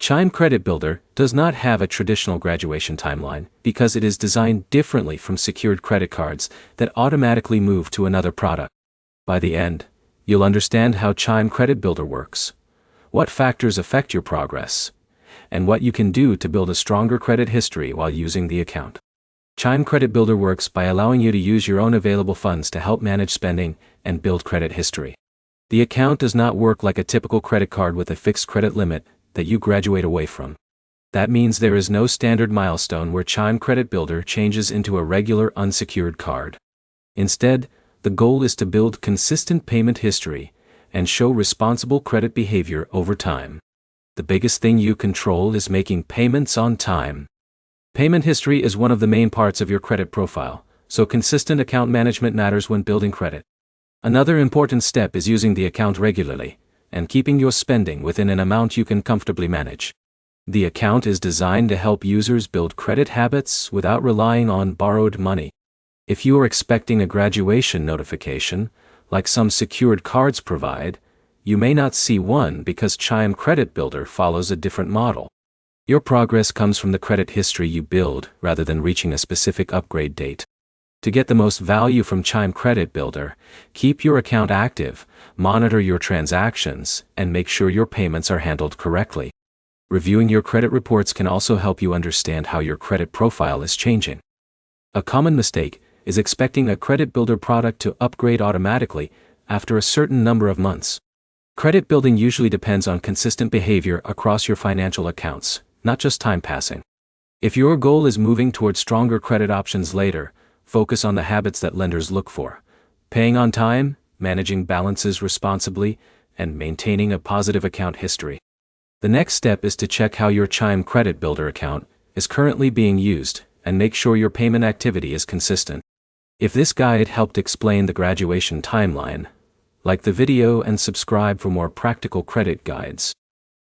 Chime Credit Builder does not have a traditional graduation timeline because it is designed differently from secured credit cards that automatically move to another product. By the end, you'll understand how Chime Credit Builder works, what factors affect your progress, and what you can do to build a stronger credit history while using the account. Chime Credit Builder works by allowing you to use your own available funds to help manage spending and build credit history. The account does not work like a typical credit card with a fixed credit limit that you graduate away from. That means there is no standard milestone where Chime Credit Builder changes into a regular unsecured card. Instead, the goal is to build consistent payment history and show responsible credit behavior over time. The biggest thing you control is making payments on time. Payment history is one of the main parts of your credit profile, so consistent account management matters when building credit. Another important step is using the account regularly and keeping your spending within an amount you can comfortably manage. The account is designed to help users build credit habits without relying on borrowed money. If you are expecting a graduation notification, like some secured cards provide, you may not see one because Chime Credit Builder follows a different model. Your progress comes from the credit history you build rather than reaching a specific upgrade date. To get the most value from Chime Credit Builder, keep your account active, monitor your transactions, and make sure your payments are handled correctly. Reviewing your credit reports can also help you understand how your credit profile is changing. A common mistake is expecting a credit builder product to upgrade automatically after a certain number of months. Credit building usually depends on consistent behavior across your financial accounts, not just time passing. If your goal is moving towards stronger credit options later, focus on the habits that lenders look for: paying on time, managing balances responsibly, and maintaining a positive account history. The next step is to check how your Chime Credit Builder account is currently being used and make sure your payment activity is consistent. If this guide helped explain the graduation timeline, like the video and subscribe for more practical credit guides.